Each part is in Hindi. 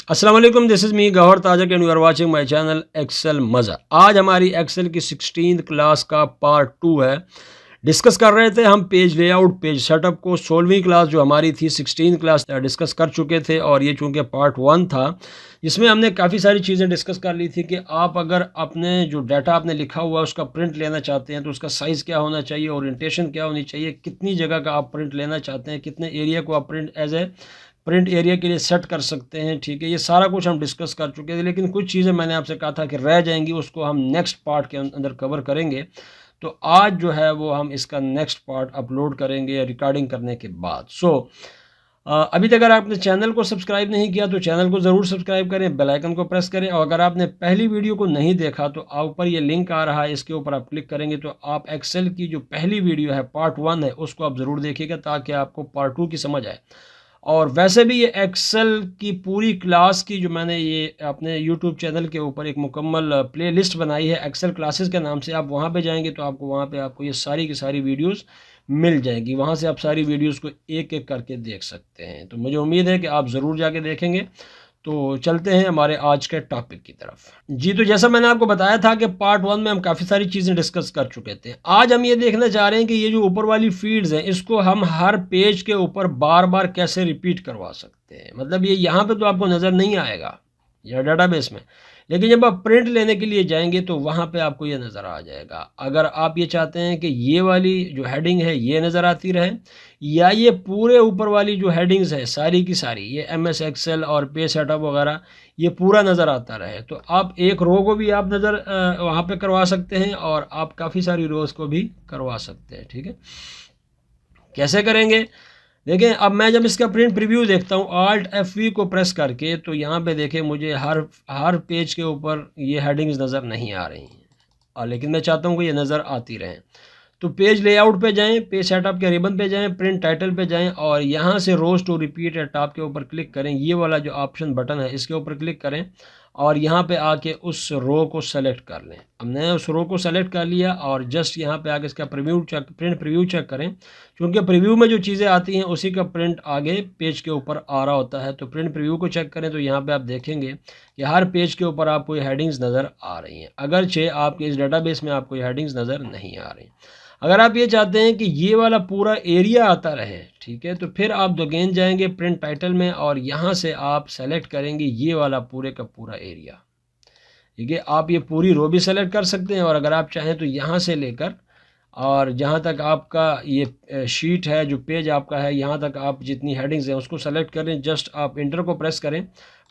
अस्सलाम वालेकुम, this is me Gauhar Tajak and you are watching my channel Excel मज़ा। आज हमारी एक्सेल की 16th क्लास का पार्ट 2 है। डिस्कस कर रहे थे हम पेज लेआउट, पेज सेटअप को। 16वीं क्लास जो हमारी थी 16th क्लास डिस्कस कर चुके थे और ये चूँकि पार्ट 1 था, जिसमें हमने काफ़ी सारी चीज़ें डिस्कस कर ली थी कि आप अगर अपने जो डाटा आपने लिखा हुआ है उसका प्रिंट लेना चाहते हैं तो उसका साइज़ क्या होना चाहिए, ओरिएंटेशन क्या होनी चाहिए, कितनी जगह का आप प्रिंट लेना चाहते हैं, कितने एरिया को आप print as a print area के लिए सेट कर सकते हैं। ठीक है, ये सारा कुछ हम डिस्कस कर चुके थे, लेकिन कुछ चीज़ें मैंने आपसे कहा था कि रह जाएंगी, उसको हम नेक्स्ट पार्ट के अंदर कवर करेंगे। तो आज जो है वो हम इसका नेक्स्ट पार्ट अपलोड करेंगे रिकॉर्डिंग करने के बाद। अभी तक अगर आपने चैनल को सब्सक्राइब नहीं किया तो चैनल को ज़रूर सब्सक्राइब करें, बेल आइकन को प्रेस करें, और अगर आपने पहली वीडियो को नहीं देखा तो आप ऊपर ये लिंक आ रहा है, इसके ऊपर आप क्लिक करेंगे तो आप एक्सेल की जो पहली वीडियो है पार्ट 1 है उसको आप ज़रूर देखिएगा ताकि आपको पार्ट 2 की समझ आए। और वैसे भी ये एक्सेल की पूरी क्लास की जो मैंने ये अपने यूट्यूब चैनल के ऊपर एक मुकम्मल प्लेलिस्ट बनाई है एक्सेल क्लासेस के नाम से, आप वहाँ पे जाएंगे तो आपको वहाँ पे आपको ये सारी की सारी वीडियोस मिल जाएगी। वहाँ से आप सारी वीडियोस को एक एक करके देख सकते हैं। तो मुझे उम्मीद है कि आप ज़रूर जाके देखेंगे। तो चलते हैं हमारे आज के टॉपिक की तरफ। जी, तो जैसा मैंने आपको बताया था कि पार्ट 1 में हम काफ़ी सारी चीज़ें डिस्कस कर चुके थे। आज हम ये देखना चाह रहे हैं कि ये जो ऊपर वाली फील्ड्स हैं इसको हम हर पेज के ऊपर बार बार कैसे रिपीट करवा सकते हैं। मतलब ये यहाँ पे तो आपको नज़र नहीं आएगा या डाटाबेस में, लेकिन जब आप प्रिंट लेने के लिए जाएंगे तो वहाँ पे आपको ये नज़र आ जाएगा। अगर आप ये चाहते हैं कि ये वाली जो हेडिंग है ये नज़र आती रहे, या ये पूरे ऊपर वाली जो हेडिंग्स है सारी की सारी ये एमएस एक्सेल और पेज सेटअप वगैरह ये पूरा नज़र आता रहे, तो आप एक रो को भी आप नज़र वहाँ पे करवा सकते हैं और आप काफ़ी सारी रोज़ को भी करवा सकते हैं। ठीक है, कैसे करेंगे देखें। अब मैं जब इसका प्रिंट प्रीव्यू देखता हूँ Alt F V को प्रेस करके, तो यहाँ पे देखें मुझे हर पेज के ऊपर ये हेडिंग्स नज़र नहीं आ रही हैं, और लेकिन मैं चाहता हूँ कि ये नज़र आती रहें। तो पेज लेआउट पे जाएं, पेज सेटअप के रिबन पे जाएं, प्रिंट टाइटल पे जाएं और यहाँ से रोज टू रिपीट एट टॉप के ऊपर क्लिक करें। ये वाला जो ऑप्शन बटन है इसके ऊपर क्लिक करें और यहाँ पे आके उस रो को सेलेक्ट कर लें। हमने उस रो को सेलेक्ट कर लिया और जस्ट यहाँ पे आके इसका प्रिंट प्रीव्यू चेक करें, क्योंकि प्रीव्यू में जो चीज़ें आती हैं उसी का प्रिंट आगे पेज के ऊपर आ रहा होता है। तो प्रिंट प्रीव्यू को चेक करें तो यहाँ पे आप देखेंगे कि हर पेज के ऊपर आपको ये हेडिंग्स नज़र आ रही हैं, अगरचे आपके इस डाटाबेस में आपको ये हेडिंग्स नज़र नहीं आ रही। अगर आप ये चाहते हैं कि ये वाला पूरा एरिया आता रहे, ठीक है, तो फिर आप अगेन जाएंगे प्रिंट टाइटल में और यहाँ से आप सेलेक्ट करेंगे ये वाला पूरे का पूरा एरिया। ठीक है, आप ये पूरी रो भी सेलेक्ट कर सकते हैं, और अगर आप चाहें तो यहाँ से लेकर और जहाँ तक आपका ये शीट है, जो पेज आपका है, यहाँ तक आप जितनी हेडिंग्स हैं उसको सेलेक्ट करें। जस्ट आप इंटर को प्रेस करें,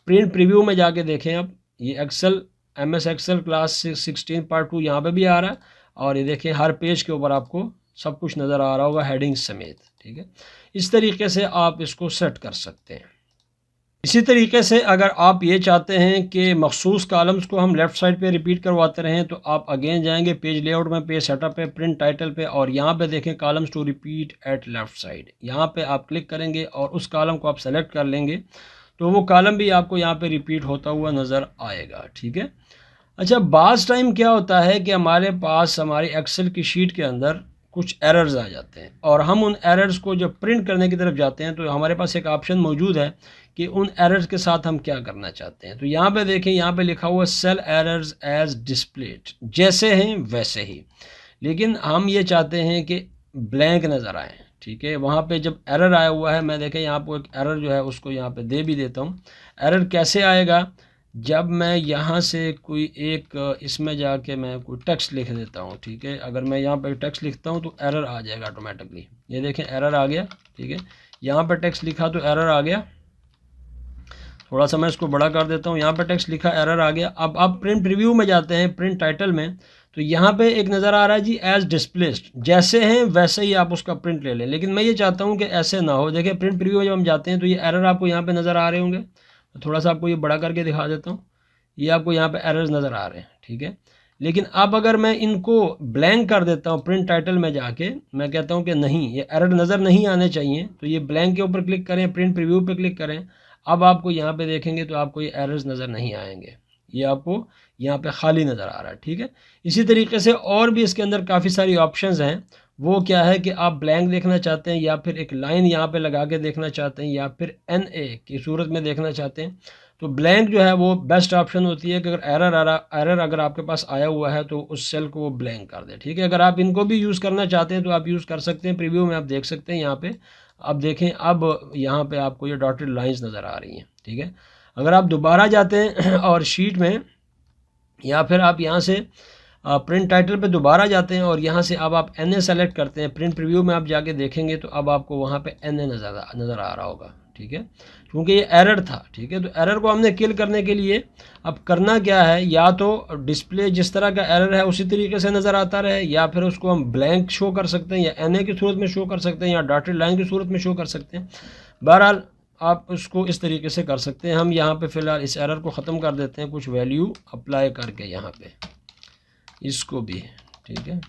प्रिंट प्रीव्यू में जाके देखें आप ये Excel MS Excel class 16 part 2 यहाँ पे भी आ रहा है, और ये देखें हर पेज के ऊपर आपको सब कुछ नज़र आ रहा होगा हेडिंग्स समेत। ठीक है, इस तरीके से आप इसको सेट कर सकते हैं। इसी तरीके से अगर आप ये चाहते हैं कि मखसूस कॉलम्स को हम लेफ़्ट साइड पे रिपीट करवाते रहें, तो आप अगेन जाएंगे पेज लेआउट में, पेज सेटअप पे, प्रिंट टाइटल पे, और यहाँ पे देखें columns to repeat at left side. यहाँ पे आप क्लिक करेंगे और उस कॉलम को आप सेलेक्ट कर लेंगे, तो वो कॉलम भी आपको यहाँ पे रिपीट होता हुआ नज़र आएगा। ठीक है, अच्छा, बाज़ टाइम क्या होता है कि हमारे पास हमारी एक्सेल की शीट के अंदर कुछ एरर्स आ जाते हैं, और हम उन एरर्स को जब प्रिंट करने की तरफ जाते हैं तो हमारे पास एक ऑप्शन मौजूद है कि उन एरर्स के साथ हम क्या करना चाहते हैं। तो यहाँ पे देखें, यहाँ पे लिखा हुआ सेल एरर्स एज डिस्प्लेड, जैसे हैं वैसे ही, लेकिन हम ये चाहते हैं कि ब्लैंक नज़र आए। ठीक है, वहाँ पे जब एरर आया हुआ है, मैं देखें यहाँ पर एक एरर जो है उसको यहाँ पे दे भी देता हूँ। एरर कैसे आएगा, जब मैं यहाँ से कोई एक इसमें जाके मैं कोई टेक्स्ट लिख देता हूँ। ठीक है, अगर मैं यहाँ पर टेक्स्ट लिखता हूँ तो एरर आ जाएगा ऑटोमेटिकली। ये देखें एरर आ गया। ठीक है, यहाँ पर टेक्स्ट लिखा तो एरर आ गया। थोड़ा सा मैं इसको बड़ा कर देता हूँ, यहाँ पर टेक्स्ट लिखा एरर आ गया। अब आप प्रिंट प्रीव्यू में जाते हैं, प्रिंट टाइटल में, तो यहाँ पे एक नज़र आ रहा है जी एज डिस्प्लेस्ड, जैसे हैं वैसे ही आप उसका प्रिंट ले लें, लेकिन मैं ये चाहता हूँ कि ऐसे ना हो। देखिए प्रिंट प्रीव्यू में जब हम जाते हैं तो ये एरर आपको यहाँ पे नज़र आ रहे होंगे। थोड़ा सा आपको ये बड़ा करके दिखा देता हूँ, ये आपको यहाँ पे एरर्स नज़र आ रहे हैं। ठीक है, लेकिन अब अगर मैं इनको ब्लैंक कर देता हूँ, प्रिंट टाइटल में जाके मैं कहता हूँ कि नहीं, ये एरर नज़र नहीं आने चाहिए, तो ये ब्लैंक के ऊपर क्लिक करें, प्रिंट प्रीव्यू पे क्लिक करें। अब आपको यहाँ पे देखेंगे तो आपको ये एरर्स नज़र नहीं आएंगे, ये आपको यहाँ पे खाली नज़र आ रहा है। ठीक है, इसी तरीके से और भी इसके अंदर काफ़ी सारी ऑप्शंस हैं। वो क्या है कि आप ब्लैंक देखना चाहते हैं, या फिर एक लाइन यहाँ पे लगा के देखना चाहते हैं, या फिर NA की सूरत में देखना चाहते हैं, तो ब्लैंक जो है वो बेस्ट ऑप्शन होती है कि अगर एरर अगर आपके पास आया हुआ है तो उस सेल को वो ब्लैंक कर दे, ठीक है। अगर आप इनको भी यूज़ करना चाहते हैं तो आप यूज़ कर सकते हैं। प्रीव्यू में आप देख सकते हैं यहाँ पे, अब देखें, अब यहाँ पे आपको ये डॉटेड लाइंस नज़र आ रही हैं, ठीक है। अगर आप दोबारा जाते हैं और शीट में, या फिर आप यहाँ से प्रिंट टाइटल पे दोबारा जाते हैं और यहाँ से अब आप NA सेलेक्ट करते हैं, प्रिंट प्रीव्यू में आप जाके देखेंगे तो अब आपको वहाँ पे NA नज़र आ रहा होगा, ठीक है, क्योंकि ये एरर था, ठीक है। तो एरर को हमने किल करने के लिए अब करना क्या है, या तो डिस्प्ले जिस तरह का एरर है उसी तरीके से नज़र आता रहे, या फिर उसको हम ब्लैंक शो कर सकते हैं, या NA की सूरत में शो कर सकते हैं, या डॉटेड लाइन की सूरत में शो कर सकते हैं। बहरहाल आप उसको इस तरीके से कर सकते हैं। हम यहाँ पे फ़िलहाल इस एरर को ख़त्म कर देते हैं कुछ वैल्यू अप्लाई करके यहाँ पे इसको भी, ठीक है।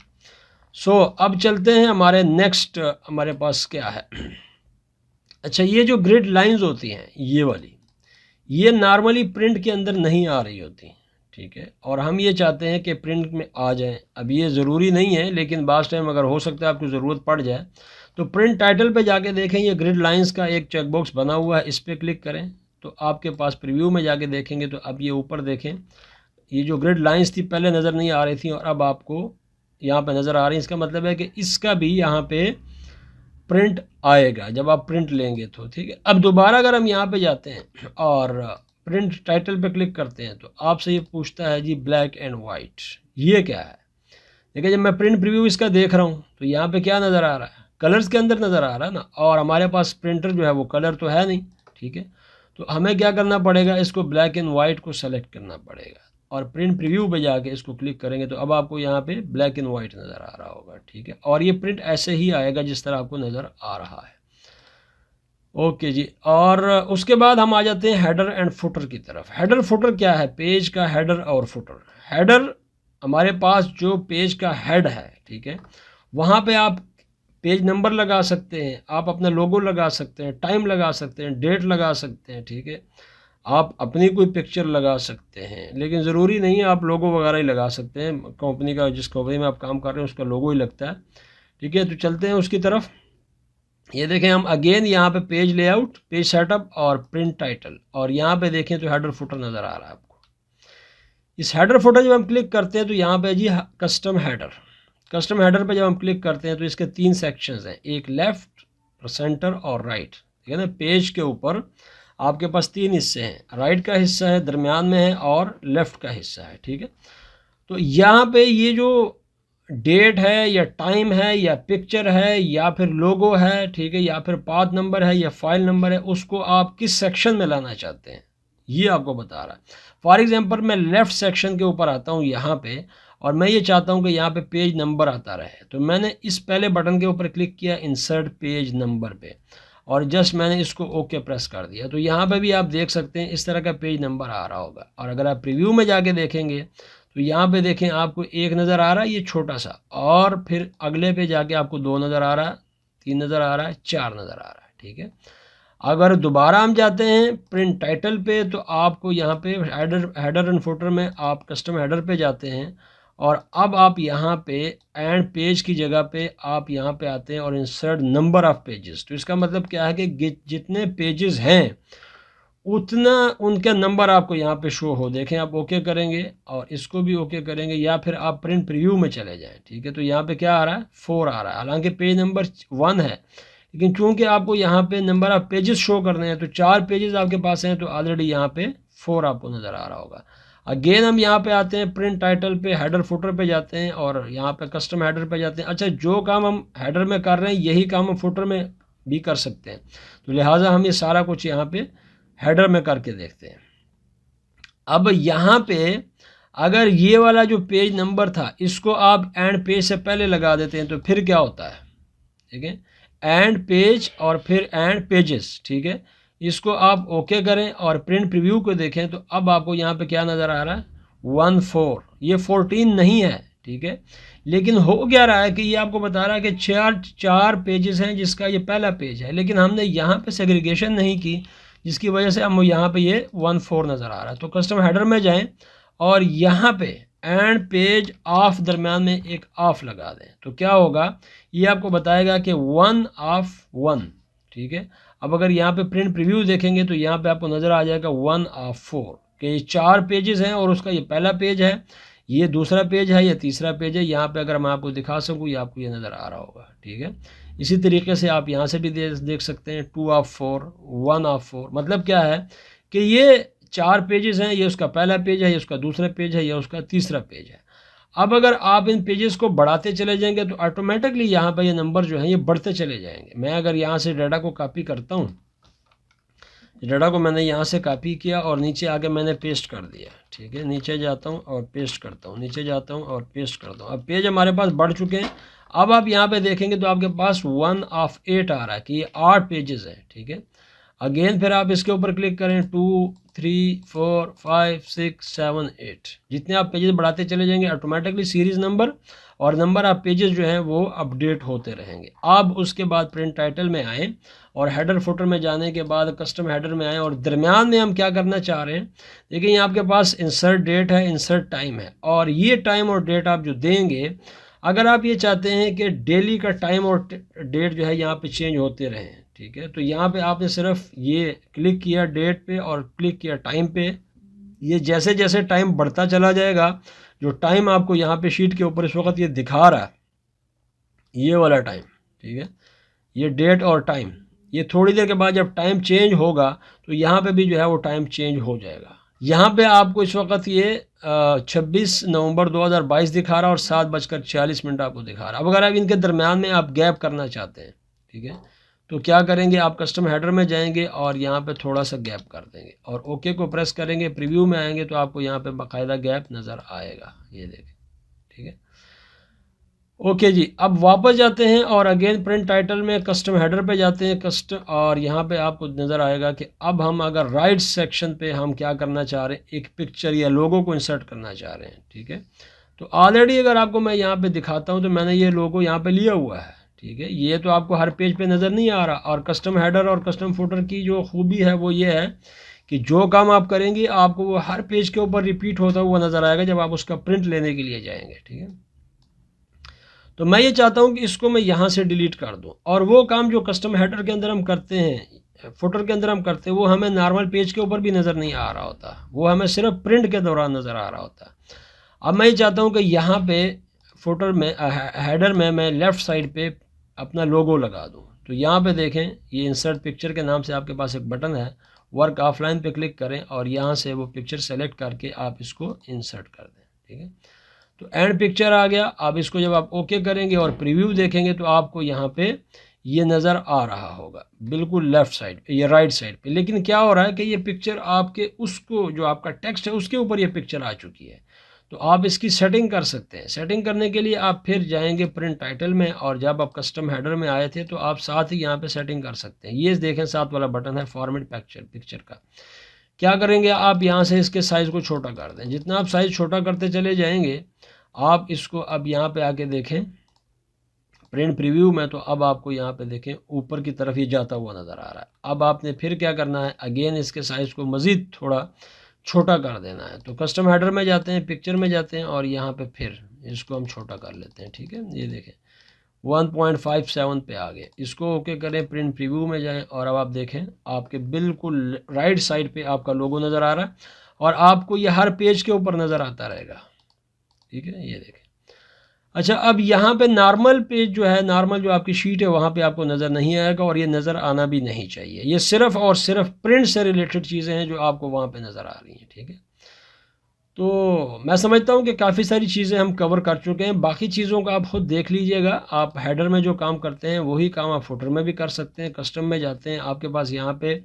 सो अब चलते हैं हमारे नेक्स्ट, हमारे पास क्या है। अच्छा, ये जो ग्रिड लाइंस होती हैं ये वाली, ये नॉर्मली प्रिंट के अंदर नहीं आ रही होती, ठीक है, और हम ये चाहते हैं कि प्रिंट में आ जाएं। अब ये ज़रूरी नहीं है, लेकिन बाज़ टाइम अगर हो सकता है आपको ज़रूरत पड़ जाए तो प्रिंट टाइटल पे जाके देखें, ये ग्रिड लाइंस का एक चेकबॉक्स बना हुआ है, इस पर क्लिक करें तो आपके पास प्रीव्यू में जाके देखेंगे तो अब ये ऊपर देखें, ये जो ग्रिड लाइंस थी पहले नज़र नहीं आ रही थी और अब आपको यहाँ पे नज़र आ रही है। इसका मतलब है कि इसका भी यहाँ पे प्रिंट आएगा जब आप प्रिंट लेंगे तो, ठीक है। अब दोबारा अगर हम यहाँ पे जाते हैं और प्रिंट टाइटल पे क्लिक करते हैं तो आपसे ये पूछता है जी ब्लैक एंड वाइट, ये क्या है। देखिए, जब मैं प्रिंट प्रीव्यू इसका देख रहा हूँ तो यहाँ पे क्या नज़र आ रहा है, कलर्स के अंदर नज़र आ रहा है ना, और हमारे पास प्रिंटर जो है वो कलर तो है नहीं, ठीक है। तो हमें क्या करना पड़ेगा, इसको ब्लैक एंड वाइट को सेलेक्ट करना पड़ेगा और प्रिंट प्रीव्यू पे जाके इसको क्लिक करेंगे तो अब आपको यहाँ पे ब्लैक एंड वाइट नज़र आ रहा होगा, ठीक है। और ये प्रिंट ऐसे ही आएगा जिस तरह आपको नज़र आ रहा है। ओके जी, और उसके बाद हम आ जाते हैं हेडर एंड फुटर की तरफ। हेडर फुटर क्या है, पेज का हेडर और फुटर। हेडर हमारे पास जो पेज का हेड है, ठीक है, वहाँ पे आप पेज नंबर लगा सकते हैं, आप अपना लोगो लगा सकते हैं, टाइम लगा सकते हैं, डेट लगा सकते हैं, ठीक है। आप अपनी कोई पिक्चर लगा सकते हैं, लेकिन ज़रूरी नहीं है आप लोगो वगैरह ही लगा सकते हैं। कंपनी का, जिस कंपनी में आप काम कर रहे हैं उसका लोगो ही लगता है, ठीक है। तो चलते हैं उसकी तरफ। ये देखें, हम अगेन यहाँ पे पेज लेआउट, पेज सेटअप और प्रिंट टाइटल, और यहाँ पे देखें तो हेडर फुटर नज़र आ रहा है आपको। इस हेडर फुटर जब हम क्लिक करते हैं तो यहाँ पे जी कस्टम हेडर। कस्टम हेडर पे जब हम क्लिक करते हैं तो इसके 3 सेक्शंस हैं, एक लेफ़्ट, सेंटर और राइट, ठीक है ना। पेज के ऊपर आपके पास 3 हिस्से हैं, राइट का हिस्सा है, दरमियान में है और लेफ़्ट का हिस्सा है, ठीक है। तो यहाँ पे ये जो डेट है या टाइम है या पिक्चर है या फिर लोगो है, ठीक है, या फिर पाथ नंबर है या फाइल नंबर है, उसको आप किस सेक्शन में लाना चाहते हैं ये आपको बता रहा है। फॉर एग्जांपल मैं लेफ़्ट सेक्शन के ऊपर आता हूँ यहाँ पे, और मैं ये चाहता हूँ कि यहाँ पे पेज नंबर आता रहे, तो मैंने इस पहले बटन के ऊपर क्लिक किया, इंसर्ट पेज नंबर पे, और जस्ट मैंने इसको ओके प्रेस कर दिया। तो यहाँ पे भी आप देख सकते हैं इस तरह का पेज नंबर आ रहा होगा। और अगर आप प्रीव्यू में जाके देखेंगे तो यहाँ पे देखें आपको 1 नज़र आ रहा है, ये छोटा सा, और फिर अगले पे जाके आपको 2 नज़र आ रहा है, 3 नज़र आ रहा है, 4 नज़र आ रहा है, ठीक है। अगर दोबारा हम जाते हैं प्रिंट टाइटल पे तो आपको यहाँ पे हेडर एंड फुटर में आप कस्टम हेडर पे जाते हैं, और अब आप यहाँ पे एंड पेज की जगह पे आप यहाँ पे आते हैं और इंसर्ट नंबर ऑफ़ पेजेस। तो इसका मतलब क्या है कि जितने पेजेस हैं उतना उनका नंबर आपको यहाँ पे शो हो। देखें, आप ओके करेंगे और इसको भी ओके करेंगे, या फिर आप प्रिंट प्रीव्यू में चले जाएं, ठीक है। तो यहाँ पे क्या आ रहा है, 4 आ रहा है, हालांकि पेज नंबर 1 है, लेकिन चूंकि आपको यहाँ पे नंबर ऑफ़ पेजेस शो करने हैं तो 4 पेजेस आपके पास हैं, तो ऑलरेडी यहाँ पे 4 आपको नज़र आ रहा होगा। अगेन हम यहाँ पे आते हैं, प्रिंट टाइटल पे, हेडर फुटर पे जाते हैं और यहाँ पे कस्टम हेडर पे जाते हैं। अच्छा, जो काम हम हेडर में कर रहे हैं यही काम हम फुटर में भी कर सकते हैं, तो लिहाजा हम ये सारा कुछ यहाँ पे हेडर में करके देखते हैं। अब यहाँ पे अगर ये वाला जो पेज नंबर था इसको आप एंड पेज से पहले लगा देते हैं तो फिर क्या होता है, ठीक है, एंड पेज और फिर एंड पेजेस, ठीक है। इसको आप ओके करें और प्रिंट प्रीव्यू को देखें तो अब आपको यहाँ पे क्या नज़र आ रहा है, 14, ये 14 नहीं है, ठीक है। लेकिन हो क्या रहा है कि ये आपको बता रहा है कि 4 पेजेस हैं जिसका ये पहला पेज है, लेकिन हमने यहाँ पे सेग्रीगेशन नहीं की, जिसकी वजह से हम यहाँ पे ये 14 नज़र आ रहा है। तो कस्टम हेडर में जाएं और यहाँ पे एंड पेज ऑफ दरम्यान में एक ऑफ लगा दें, तो क्या होगा, ये आपको बताएगा कि 1 ऑफ 1, ठीक है। अब अगर यहाँ पे प्रिंट प्रीव्यू देखेंगे तो यहाँ पे आपको नज़र आ जाएगा 1 of 4 के ये 4 पेजेस हैं और उसका ये पहला पेज है, ये दूसरा पेज है, ये तीसरा पेज है। यहाँ पे अगर मैं आपको दिखा सकूँ, ये आपको ये नज़र आ रहा होगा, ठीक है। इसी तरीके से आप यहाँ से भी देख सकते हैं 2 of 4, 1 of 4। मतलब क्या है कि ये 4 पेजेस हैं, ये उसका पहला पेज है, ये उसका दूसरा पेज है, ये उसका तीसरा पेज है। अब अगर आप इन पेजेस को बढ़ाते चले जाएंगे तो ऑटोमेटिकली यहाँ पर ये नंबर जो है ये बढ़ते चले जाएंगे। मैं अगर यहाँ से डाटा को कॉपी करता हूँ, डाटा को मैंने यहाँ से कॉपी किया और नीचे आके मैंने पेस्ट कर दिया, ठीक है। नीचे जाता हूँ और पेस्ट करता हूँ, नीचे जाता हूँ और पेस्ट करता हूँ। अब पेज हमारे पास बढ़ चुके हैं। अब आप यहाँ पे देखेंगे तो आपके पास 1 of 8 आ रहा है कि ये 8 पेजेस है, ठीक है। अगेन फिर आप इसके ऊपर क्लिक करें, 2, 3, 4, 5, 6, 7, 8। जितने आप पेजेस बढ़ाते चले जाएंगे ऑटोमेटिकली सीरीज़ नंबर और नंबर ऑफ पेजेस जो हैं वो अपडेट होते रहेंगे। अब उसके बाद प्रिंट टाइटल में आएँ और हेडर फुटर में जाने के बाद कस्टम हेडर में आएँ और दरमियान में हम क्या करना चाह रहे हैं, देखिए यहाँ आपके पास इंसर्ट डेट है, इंसर्ट टाइम है। और ये टाइम और डेट आप जो देंगे, अगर आप ये चाहते हैं कि डेली का टाइम और डेट जो है यहाँ पे चेंज होते रहें, ठीक है, तो यहाँ पे आपने सिर्फ ये क्लिक किया डेट पे और क्लिक किया टाइम पे। ये जैसे जैसे टाइम बढ़ता चला जाएगा, जो टाइम आपको यहाँ पे शीट के ऊपर इस वक्त ये दिखा रहा है, ये वाला टाइम, ठीक है, ये डेट और टाइम, ये थोड़ी देर के बाद जब टाइम चेंज होगा तो यहाँ पे भी जो है वो टाइम चेंज हो जाएगा। यहाँ पे आपको इस वक्त ये 26 नवंबर 2022 दिखा रहा है और 7:46 आपको दिखा रहा है। अब अगर आप इनके दरमियान में आप गैप करना चाहते हैं, ठीक है, तो क्या करेंगे, आप कस्टम हेडर में जाएंगे और यहाँ पे थोड़ा सा गैप कर देंगे और ओके को प्रेस करेंगे। प्रीव्यू में आएंगे तो आपको यहाँ पे बाकायदा गैप नज़र आएगा, ये देखें, ठीक है। ओके जी, अब वापस जाते हैं और अगेन प्रिंट टाइटल में कस्टम हेडर पे जाते हैं और यहाँ पे आपको नज़र आएगा कि अब हम अगर राइट सेक्शन पे हम क्या करना चाह रहे हैं, एक पिक्चर या लोगो को इंसर्ट करना चाह रहे हैं, ठीक है। तो ऑलरेडी अगर आपको मैं यहाँ पे दिखाता हूँ तो मैंने ये लोगो यहाँ पे लिया हुआ है, ठीक है। ये तो आपको हर पेज पे नज़र नहीं आ रहा। और कस्टम हेडर और कस्टम फुटर की जो खूबी है वो ये है कि जो काम आप करेंगे आपको वो हर पेज के ऊपर रिपीट होता हुआ नज़र आएगा जब आप उसका प्रिंट लेने के लिए जाएंगे, ठीक है। तो मैं ये चाहता हूँ कि इसको मैं यहाँ से डिलीट कर दूँ और वो काम जो कस्टम हेडर के अंदर हम करते हैं, फुटर के अंदर हम करते हैं, वो हमें नॉर्मल पेज के ऊपर भी नज़र नहीं आ रहा होता, वो हमें सिर्फ प्रिंट के दौरान नज़र आ रहा होता। अब मैं ये चाहता हूँ कि यहाँ पे फुटर में हेडर में मैं लेफ़्ट साइड पे अपना लोगो लगा दूँ। तो यहाँ पे देखें, ये इंसर्ट पिक्चर के नाम से आपके पास एक बटन है, वर्क ऑफलाइन पे क्लिक करें और यहाँ से वो पिक्चर सेलेक्ट करके आप इसको इंसर्ट कर दें, ठीक है। तो एंड पिक्चर आ गया। अब इसको जब आप ओके करेंगे और प्रीव्यू देखेंगे तो आपको यहाँ पे ये नज़र आ रहा होगा बिल्कुल लेफ़्ट साइड पे, ये राइट साइड पे। लेकिन क्या हो रहा है कि ये पिक्चर आपके उसको जो आपका टेक्स्ट है उसके ऊपर ये पिक्चर आ चुकी है। तो आप इसकी सेटिंग कर सकते हैं। सेटिंग करने के लिए आप फिर जाएंगे प्रिंट टाइटल में और जब आप कस्टम हेडर में आए थे तो आप साथ ही यहाँ पे सेटिंग कर सकते हैं। ये देखें साथ वाला बटन है फॉर्मेट पिक्चर का। क्या करेंगे, आप यहाँ से इसके साइज़ को छोटा कर दें। जितना आप साइज़ छोटा करते चले जाएंगे आप इसको अब यहाँ पे आके देखें प्रिंट प्रीव्यू में, तो अब आपको यहाँ पे देखें ऊपर की तरफ ये जाता हुआ नज़र आ रहा है। अब आपने फिर क्या करना है, अगेन इसके साइज़ को मज़ीद थोड़ा छोटा कर देना है। तो कस्टम हेडर में जाते हैं, पिक्चर में जाते हैं और यहाँ पे फिर इसको हम छोटा कर लेते हैं, ठीक है। ये देखें 1.57 पे आ गए। इसको ओके करें, प्रिंट प्रीव्यू में जाएं और अब आप देखें आपके बिल्कुल राइट साइड पे आपका लोगो नज़र आ रहा है और आपको ये हर पेज के ऊपर नज़र आता रहेगा, ठीक है। ये देखें। अच्छा, अब यहाँ पे नॉर्मल पेज जो है, नॉर्मल जो आपकी शीट है वहाँ पे आपको नज़र नहीं आएगा और ये नज़र आना भी नहीं चाहिए। ये सिर्फ़ और सिर्फ प्रिंट से रिलेटेड चीज़ें हैं जो आपको वहाँ पे नज़र आ रही हैं, ठीक है। तो मैं समझता हूँ कि काफ़ी सारी चीज़ें हम कवर कर चुके हैं। बाकी चीज़ों का आप ख़ुद देख लीजिएगा। आप हेडर में जो काम करते हैं वही काम आप फुटर में भी कर सकते हैं। कस्टम में जाते हैं, आपके पास यहाँ पे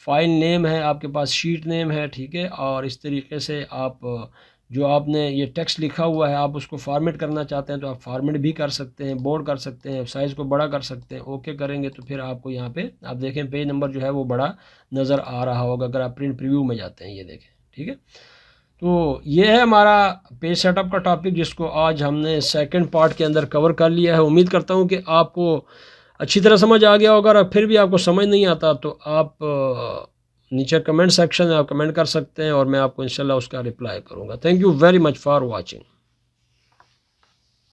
फाइल नेम है, आपके पास शीट नेम है, ठीक है। और इस तरीके से आप जो आपने ये टेक्स्ट लिखा हुआ है आप उसको फॉर्मेट करना चाहते हैं तो आप फॉर्मेट भी कर सकते हैं, बोल्ड कर सकते हैं, साइज़ को बड़ा कर सकते हैं। ओके करेंगे तो फिर आपको यहाँ पे आप देखें पेज नंबर जो है वो बड़ा नज़र आ रहा होगा अगर आप प्रिंट प्रीव्यू में जाते हैं। ये देखें, ठीक है। तो ये है हमारा पेज सेटअप का टॉपिक जिसको आज हमने सेकंड पार्ट के अंदर कवर कर लिया है। उम्मीद करता हूँ कि आपको अच्छी तरह समझ आ गया होगा। और फिर भी आपको समझ नहीं आता तो आप नीचे कमेंट सेक्शन में आप कमेंट कर सकते हैं और मैं आपको इंशाल्लाह उसका रिप्लाई करूँगा। Thank you very much for watching.